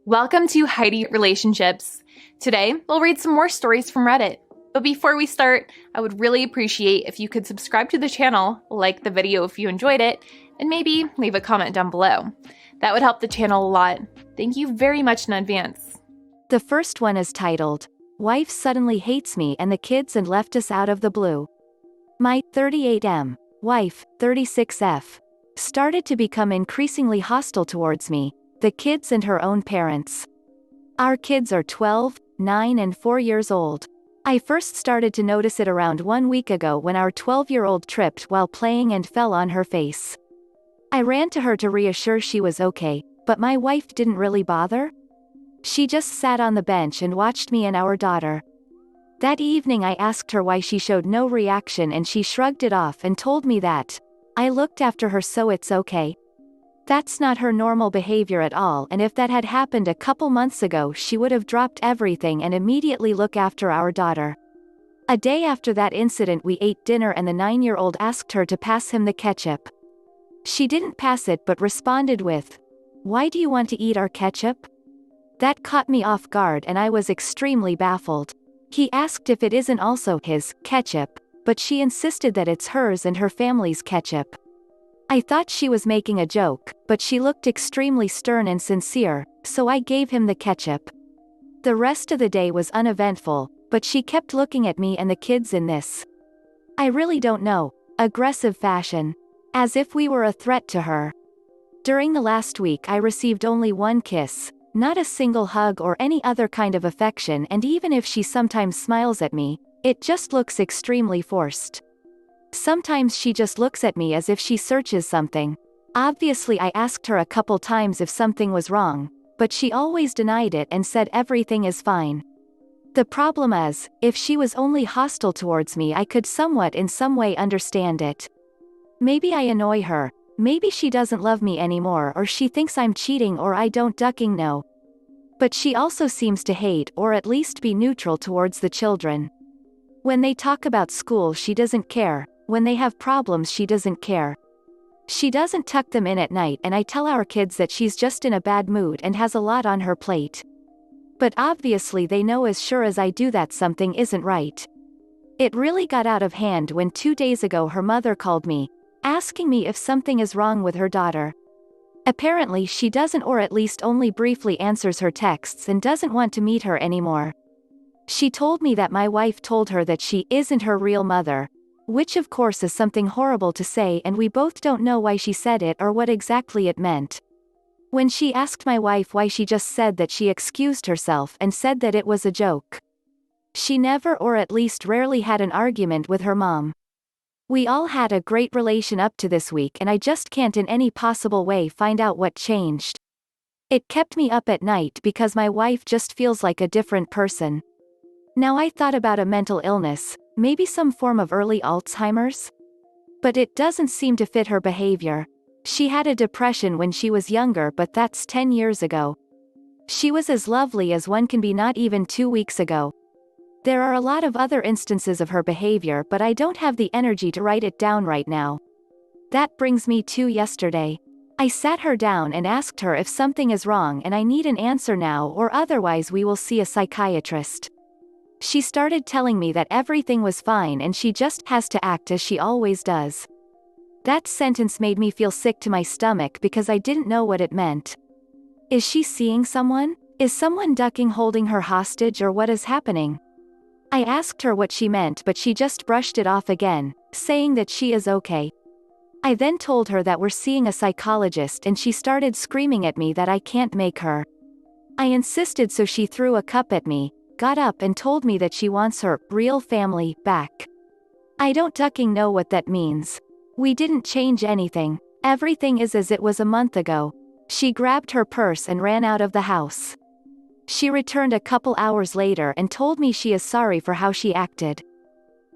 Welcome to Heidi Relationships. Today, we'll read some more stories from Reddit. But before we start, I would really appreciate if you could subscribe to the channel, like the video if you enjoyed it, and maybe leave a comment down below. That would help the channel a lot. Thank you very much in advance. The first one is titled, Wife Suddenly Hates Me and the Kids and Left Us Out of the Blue. My 38M wife, 36F, started to become increasingly hostile towards me, the kids and her own parents. Our kids are 12, 9 and 4 years old. I first started to notice it around 1 week ago when our 12-year-old tripped while playing and fell on her face. I ran to her to reassure she was okay, but my wife didn't really bother. She just sat on the bench and watched me and our daughter. That evening I asked her why she showed no reaction and she shrugged it off and told me that I looked after her so it's okay. That's not her normal behavior at all, and if that had happened a couple months ago she would have dropped everything and immediately look after our daughter. A day after that incident we ate dinner and the 9-year-old asked her to pass him the ketchup. She didn't pass it but responded with, "Why do you want to eat our ketchup?" That caught me off guard and I was extremely baffled. He asked if it isn't also his ketchup, but she insisted that it's hers and her family's ketchup. I thought she was making a joke, but she looked extremely stern and sincere, so I gave him the ketchup. The rest of the day was uneventful, but she kept looking at me and the kids in this, I really don't know, aggressive fashion. As if we were a threat to her. During the last week I received only one kiss, not a single hug or any other kind of affection, and even if she sometimes smiles at me, it just looks extremely forced. Sometimes she just looks at me as if she searches something. Obviously I asked her a couple times if something was wrong, but she always denied it and said everything is fine. The problem is, if she was only hostile towards me I could somewhat in some way understand it. Maybe I annoy her, maybe she doesn't love me anymore or she thinks I'm cheating or I don't ducking know. But she also seems to hate or at least be neutral towards the children. When they talk about school she doesn't care, when they have problems she doesn't care. She doesn't tuck them in at night and I tell our kids that she's just in a bad mood and has a lot on her plate. But obviously they know as sure as I do that something isn't right. It really got out of hand when 2 days ago her mother called me, asking me if something is wrong with her daughter. Apparently she doesn't, or at least only briefly answers her texts and doesn't want to meet her anymore. She told me that my wife told her that she isn't her real mother, which of course is something horrible to say and we both don't know why she said it or what exactly it meant. When she asked my wife why, she just said that she excused herself and said that it was a joke. She never, or at least rarely, had an argument with her mom. We all had a great relation up to this week and I just can't in any possible way find out what changed. It kept me up at night because my wife just feels like a different person. Now I thought about a mental illness, maybe some form of early Alzheimer's? But it doesn't seem to fit her behavior. She had a depression when she was younger, but that's 10 years ago. She was as lovely as one can be not even 2 weeks ago. There are a lot of other instances of her behavior but I don't have the energy to write it down right now. That brings me to yesterday. I sat her down and asked her if something is wrong and I need an answer now or otherwise we will see a psychiatrist. She started telling me that everything was fine and she just has to act as she always does. That sentence made me feel sick to my stomach because I didn't know what it meant. Is she seeing someone? Is someone ducking, holding her hostage, or what is happening? I asked her what she meant but she just brushed it off again, saying that she is okay. I then told her that we're seeing a psychologist and she started screaming at me that I can't make her. I insisted, so she threw a cup at me, got up and told me that she wants her real family back. I don't ducking know what that means. We didn't change anything. Everything is as it was a month ago. She grabbed her purse and ran out of the house. She returned a couple hours later and told me she is sorry for how she acted.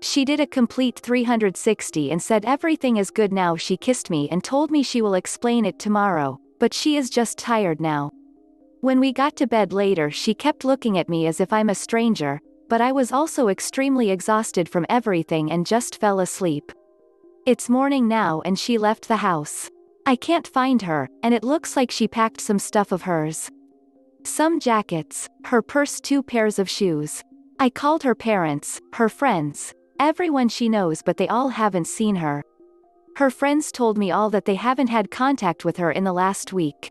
She did a complete 360 and said everything is good now. She kissed me and told me she will explain it tomorrow, but she is just tired now. When we got to bed later she kept looking at me as if I'm a stranger, but I was also extremely exhausted from everything and just fell asleep. It's morning now and she left the house. I can't find her, and it looks like she packed some stuff of hers. Some jackets, her purse, 2 pairs of shoes. I called her parents, her friends, everyone she knows, but they all haven't seen her. Her friends told me all that they haven't had contact with her in the last week.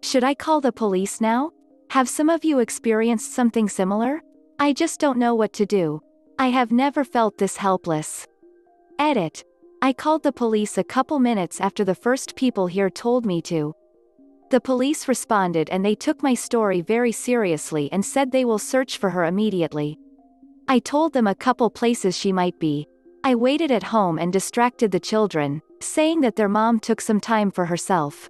Should I call the police now? Have some of you experienced something similar? I just don't know what to do. I have never felt this helpless. Edit. I called the police a couple minutes after the first people here told me to. The police responded and they took my story very seriously and said they will search for her immediately. I told them a couple places she might be. I waited at home and distracted the children, saying that their mom took some time for herself.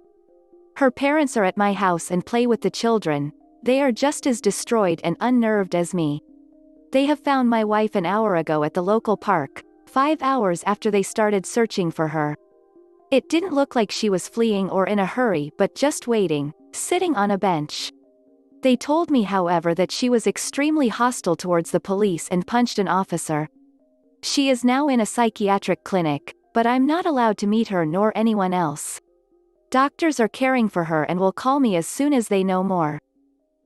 Her parents are at my house and play with the children. They are just as destroyed and unnerved as me. They have found my wife an hour ago at the local park, 5 hours after they started searching for her. It didn't look like she was fleeing or in a hurry, but just waiting, sitting on a bench. They told me, however, that she was extremely hostile towards the police and punched an officer. She is now in a psychiatric clinic, but I'm not allowed to meet her nor anyone else. Doctors are caring for her and will call me as soon as they know more.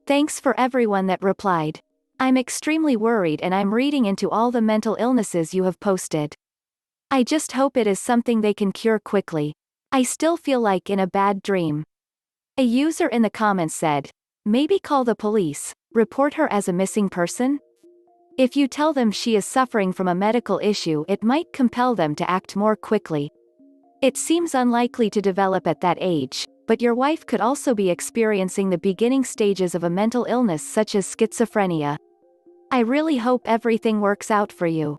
Thanks for everyone that replied. I'm extremely worried and I'm reading into all the mental illnesses you have posted. I just hope it is something they can cure quickly. I still feel like in a bad dream. A user in the comments said, maybe call the police, report her as a missing person? If you tell them she is suffering from a medical issue, it might compel them to act more quickly. It seems unlikely to develop at that age, but your wife could also be experiencing the beginning stages of a mental illness such as schizophrenia. I really hope everything works out for you.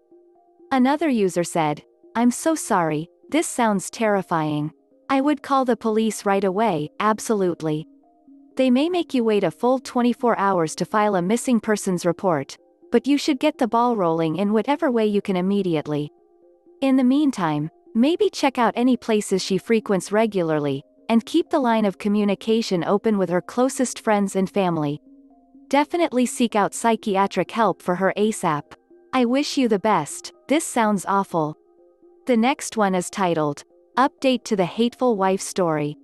Another user said, I'm so sorry, this sounds terrifying. I would call the police right away, absolutely. They may make you wait a full 24 hours to file a missing persons report, but you should get the ball rolling in whatever way you can immediately. In the meantime, maybe check out any places she frequents regularly, and keep the line of communication open with her closest friends and family. Definitely seek out psychiatric help for her ASAP. I wish you the best. This sounds awful. The next one is titled, Update to the Hateful Wife Story.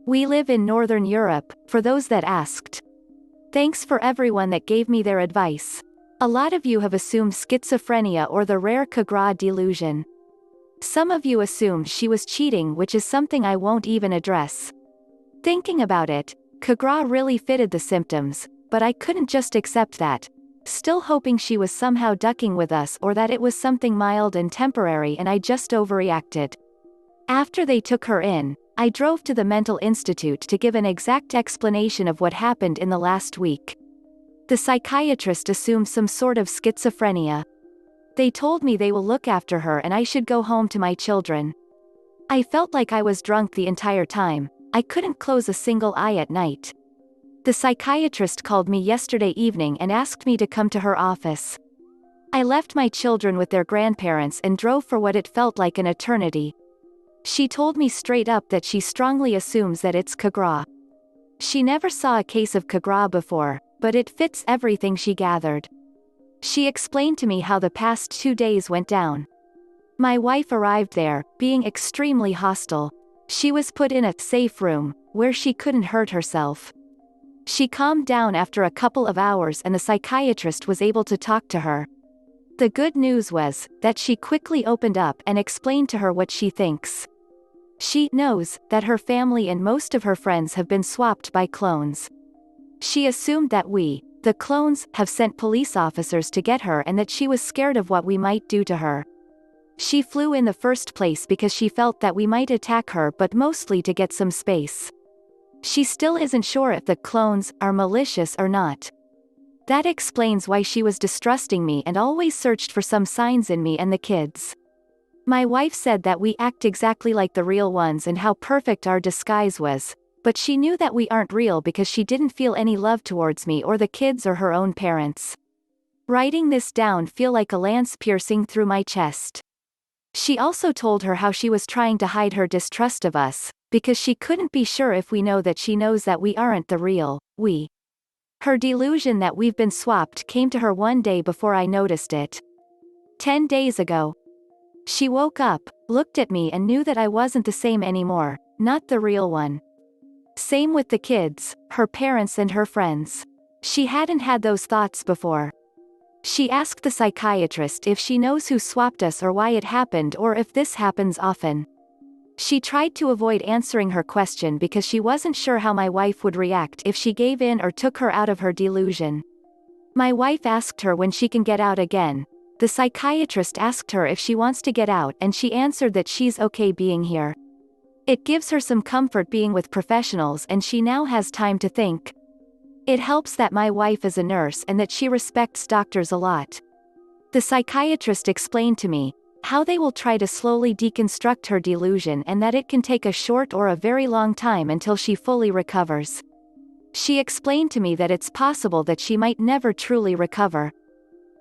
We live in Northern Europe, for those that asked. Thanks for everyone that gave me their advice. A lot of you have assumed schizophrenia or the rare Kagra delusion. Some of you assumed she was cheating, which is something I won't even address. Thinking about it, Kagra really fitted the symptoms, but I couldn't just accept that. Still hoping she was somehow ducking with us or that it was something mild and temporary and I just overreacted. After they took her in, I drove to the mental institute to give an exact explanation of what happened in the last week. The psychiatrist assumed some sort of schizophrenia. They told me they will look after her and I should go home to my children. I felt like I was drunk the entire time. I couldn't close a single eye at night. The psychiatrist called me yesterday evening and asked me to come to her office. I left my children with their grandparents and drove for what it felt like an eternity. She told me straight up that she strongly assumes that it's Kagra. She never saw a case of Kagra before, but it fits everything she gathered. She explained to me how the past 2 days went down. My wife arrived there, being extremely hostile. She was put in a safe room, where she couldn't hurt herself. She calmed down after a couple of hours and the psychiatrist was able to talk to her. The good news was, that she quickly opened up and explained to her what she thinks. She knows that her family and most of her friends have been swapped by clones. She assumed that we, the clones, have sent police officers to get her and that she was scared of what we might do to her. She flew in the first place because she felt that we might attack her, but mostly to get some space. She still isn't sure if the clones are malicious or not. That explains why she was distrusting me and always searched for some signs in me and the kids. My wife said that we act exactly like the real ones and how perfect our disguise was, but she knew that we aren't real because she didn't feel any love towards me or the kids or her own parents. Writing this down feel like a lance piercing through my chest. She also told her how she was trying to hide her distrust of us, because she couldn't be sure if we know that she knows that we aren't the real we. Her delusion that we've been swapped came to her one day before I noticed it. 10 days ago. She woke up, looked at me and knew that I wasn't the same anymore, not the real one. Same with the kids, her parents and her friends. She hadn't had those thoughts before. She asked the psychiatrist if she knows who swapped us or why it happened or if this happens often. She tried to avoid answering her question because she wasn't sure how my wife would react if she gave in or took her out of her delusion. My wife asked her when she can get out again. The psychiatrist asked her if she wants to get out and she answered that she's okay being here. It gives her some comfort being with professionals and she now has time to think. It helps that my wife is a nurse and that she respects doctors a lot. The psychiatrist explained to me how they will try to slowly deconstruct her delusion and that it can take a short or a very long time until she fully recovers. She explained to me that it's possible that she might never truly recover.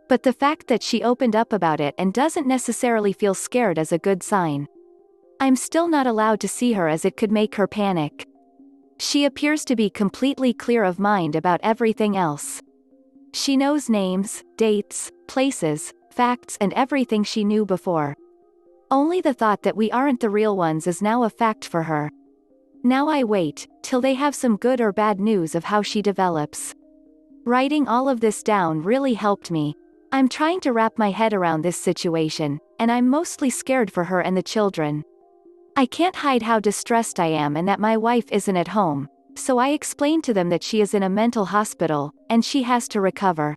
But the fact that she opened up about it and doesn't necessarily feel scared is a good sign. I'm still not allowed to see her as it could make her panic. She appears to be completely clear of mind about everything else. She knows names, dates, places, facts and everything she knew before. Only the thought that we aren't the real ones is now a fact for her. Now I wait, till they have some good or bad news of how she develops. Writing all of this down really helped me. I'm trying to wrap my head around this situation, and I'm mostly scared for her and the children. I can't hide how distressed I am and that my wife isn't at home, so I explained to them that she is in a mental hospital, and she has to recover.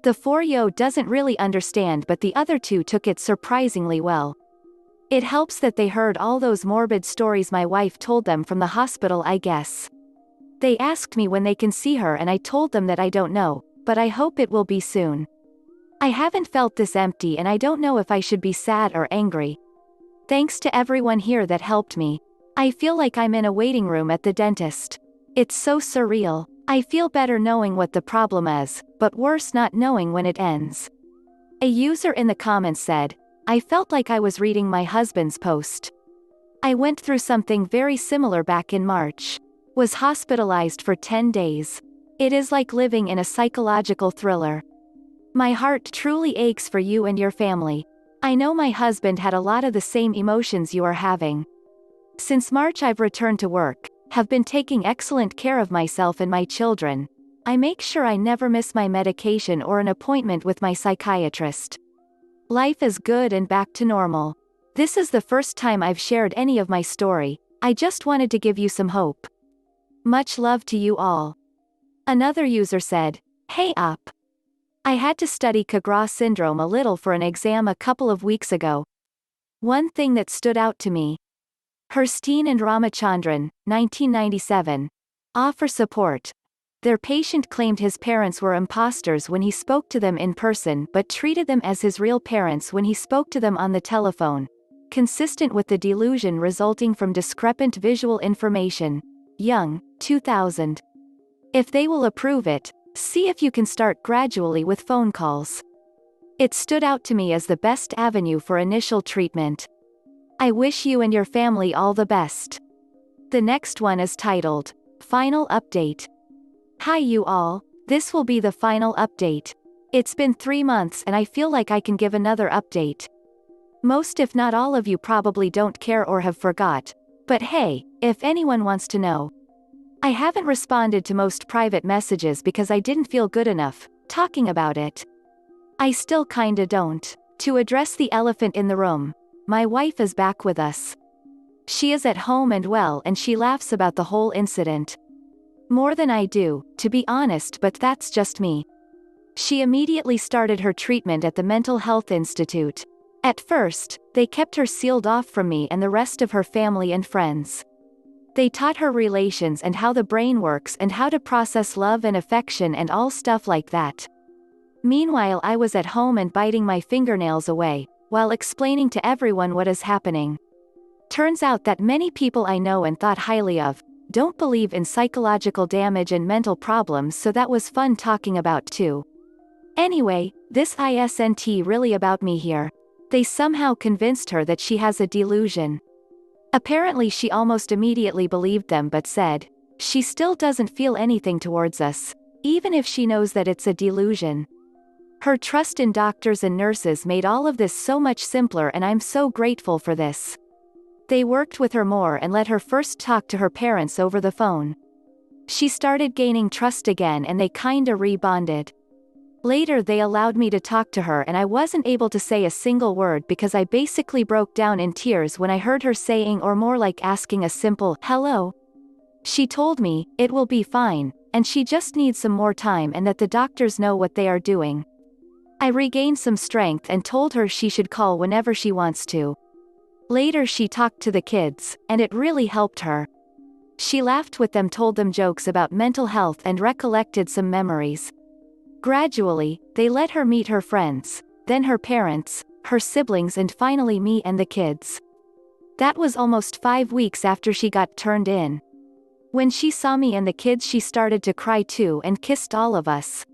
The 4-yo doesn't really understand but the other two took it surprisingly well. It helps that they heard all those morbid stories my wife told them from the hospital I guess. They asked me when they can see her and I told them that I don't know, but I hope it will be soon. I haven't felt this empty and I don't know if I should be sad or angry. Thanks to everyone here that helped me. I feel like I'm in a waiting room at the dentist. It's so surreal. I feel better knowing what the problem is, but worse not knowing when it ends. A user in the comments said, I felt like I was reading my husband's post. I went through something very similar back in March. Was hospitalized for 10 days. It is like living in a psychological thriller. My heart truly aches for you and your family. I know my husband had a lot of the same emotions you are having. Since March I've returned to work, have been taking excellent care of myself and my children. I make sure I never miss my medication or an appointment with my psychiatrist. Life is good and back to normal. This is the first time I've shared any of my story. I just wanted to give you some hope. Much love to you all. Another user said, Hey up. I had to study Kagras syndrome a little for an exam a couple of weeks ago. One thing that stood out to me. Herstein and Ramachandran, 1997. Offer support. Their patient claimed his parents were imposters when he spoke to them in person but treated them as his real parents when he spoke to them on the telephone. Consistent with the delusion resulting from discrepant visual information. Young, 2000. If they will approve it, see if you can start gradually with phone calls. It stood out to me as the best avenue for initial treatment. I wish you and your family all the best. The next one is titled, Final Update. Hi you all, this will be the final update. It's been 3 months and I feel like I can give another update. Most if not all of you probably don't care or have forgot. But hey, if anyone wants to know. I haven't responded to most private messages because I didn't feel good enough talking about it. I still kinda don't. To address the elephant in the room. My wife is back with us. She is at home and well and she laughs about the whole incident. More than I do, to be honest, but that's just me. She immediately started her treatment at the Mental Health Institute. At first, they kept her sealed off from me and the rest of her family and friends. They taught her relations and how the brain works and how to process love and affection and all stuff like that. Meanwhile I was at home and biting my fingernails away, while explaining to everyone what is happening. Turns out that many people I know and thought highly of, don't believe in psychological damage and mental problems, so that was fun talking about too. Anyway, this isn't really about me here. They somehow convinced her that she has a delusion. Apparently she almost immediately believed them but said, she still doesn't feel anything towards us, even if she knows that it's a delusion. Her trust in doctors and nurses made all of this so much simpler and I'm so grateful for this. They worked with her more and let her first talk to her parents over the phone. She started gaining trust again and they kinda rebonded. Later they allowed me to talk to her and I wasn't able to say a single word because I basically broke down in tears when I heard her saying, or more like asking, a simple, "Hello?" She told me, it will be fine, and she just needs some more time and that the doctors know what they are doing. I regained some strength and told her she should call whenever she wants to. Later she talked to the kids, and it really helped her. She laughed with them, told them jokes about mental health and recollected some memories. Gradually, they let her meet her friends, then her parents, her siblings, and finally me and the kids. That was almost 5 weeks after she got turned in. When she saw me and the kids she started to cry too and kissed all of us.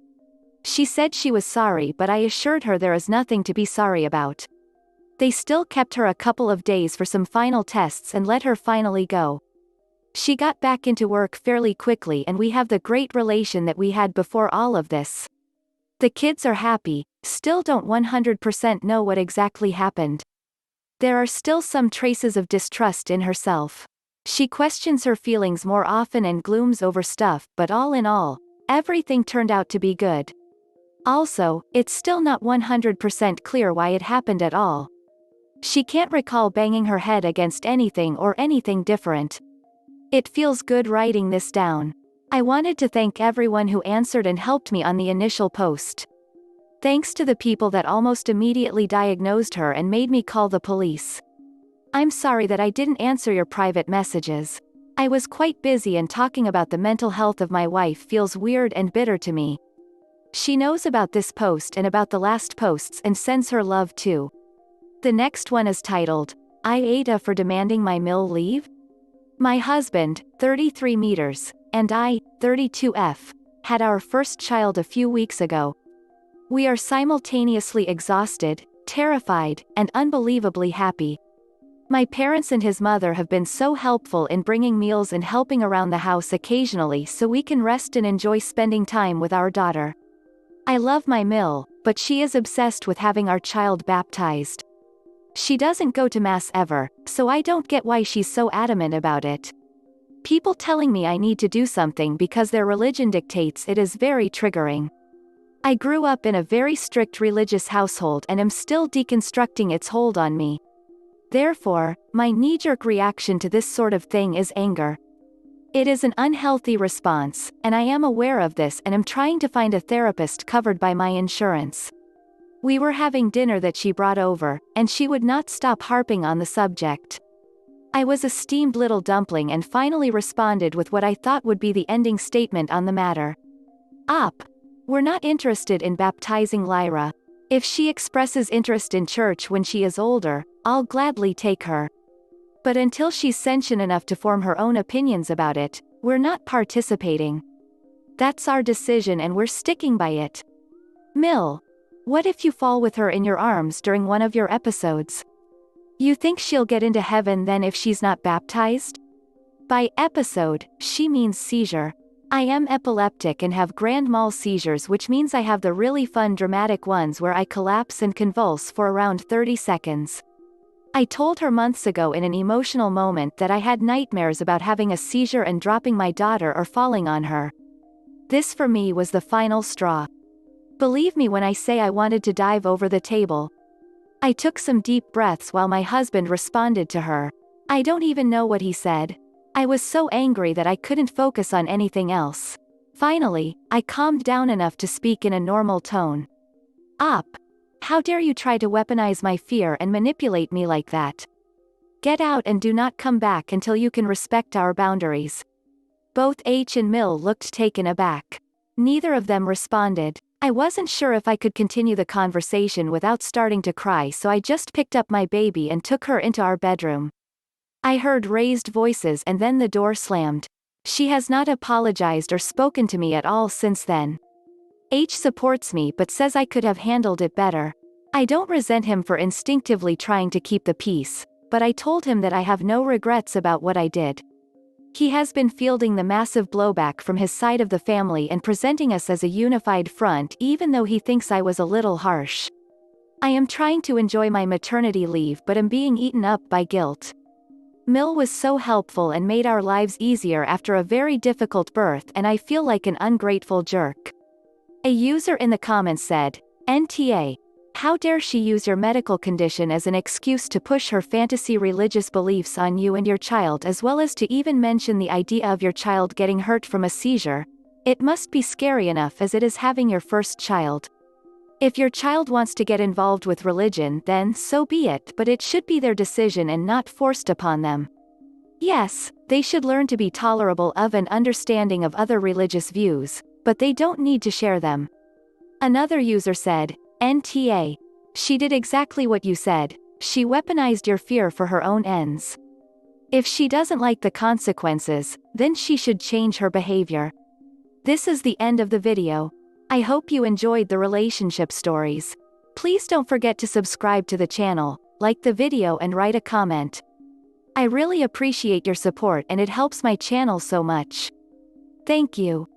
She said she was sorry, but I assured her there is nothing to be sorry about. They still kept her a couple of days for some final tests and let her finally go. She got back into work fairly quickly and we have the great relation that we had before all of this. The kids are happy, still don't 100% know what exactly happened. There are still some traces of distrust in herself. She questions her feelings more often and glooms over stuff, but all in all, everything turned out to be good. Also, it's still not 100% clear why it happened at all. She can't recall banging her head against anything or anything different. It feels good writing this down. I wanted to thank everyone who answered and helped me on the initial post. Thanks to the people that almost immediately diagnosed her and made me call the police. I'm sorry that I didn't answer your private messages. I was quite busy and talking about the mental health of my wife feels weird and bitter to me. She knows about this post and about the last posts and sends her love too. The next one is titled, I Ada for demanding my mill leave? My husband, 33 meters, and I, 32F, had our first child a few weeks ago. We are simultaneously exhausted, terrified, and unbelievably happy. My parents and his mother have been so helpful in bringing meals and helping around the house occasionally so we can rest and enjoy spending time with our daughter. I love my mill, but she is obsessed with having our child baptized. She doesn't go to mass ever, so I don't get why she's so adamant about it. People telling me I need to do something because their religion dictates it is very triggering. I grew up in a very strict religious household and am still deconstructing its hold on me. Therefore, my knee-jerk reaction to this sort of thing is anger. It is an unhealthy response, and I am aware of this and am trying to find a therapist covered by my insurance. We were having dinner that she brought over, and she would not stop harping on the subject. I was a steamed little dumpling and finally responded with what I thought would be the ending statement on the matter. We're not interested in baptizing Lyra. If she expresses interest in church when she is older, I'll gladly take her. But until she's sentient enough to form her own opinions about it, we're not participating. That's our decision and we're sticking by it. Mill. What if you fall with her in your arms during one of your episodes? You think she'll get into heaven then if she's not baptized? By episode, she means seizure. I am epileptic and have grand mal seizures, which means I have the really fun dramatic ones where I collapse and convulse for around 30 seconds. I told her months ago in an emotional moment that I had nightmares about having a seizure and dropping my daughter or falling on her. This for me was the final straw. Believe me when I say I wanted to dive over the table. I took some deep breaths while my husband responded to her. I don't even know what he said. I was so angry that I couldn't focus on anything else. Finally, I calmed down enough to speak in a normal tone. How dare you try to weaponize my fear and manipulate me like that? Get out and do not come back until you can respect our boundaries. Both H and Mill looked taken aback. Neither of them responded. I wasn't sure if I could continue the conversation without starting to cry, so I just picked up my baby and took her into our bedroom. I heard raised voices and then the door slammed. She has not apologized or spoken to me at all since then. H supports me but says I could have handled it better. I don't resent him for instinctively trying to keep the peace, but I told him that I have no regrets about what I did. He has been fielding the massive blowback from his side of the family and presenting us as a unified front even though he thinks I was a little harsh. I am trying to enjoy my maternity leave but am being eaten up by guilt. Mill was so helpful and made our lives easier after a very difficult birth, and I feel like an ungrateful jerk. A user in the comments said, NTA. How dare she use your medical condition as an excuse to push her fantasy religious beliefs on you and your child, as well as to even mention the idea of your child getting hurt from a seizure. It must be scary enough as it is having your first child. If your child wants to get involved with religion, then so be it, but it should be their decision and not forced upon them. Yes, they should learn to be tolerable of and understanding of other religious views, but they don't need to share them. Another user said, NTA. She did exactly what you said. She weaponized your fear for her own ends. If she doesn't like the consequences, then she should change her behavior. This is the end of the video. I hope you enjoyed the relationship stories. Please don't forget to subscribe to the channel, like the video and write a comment. I really appreciate your support and it helps my channel so much. Thank you.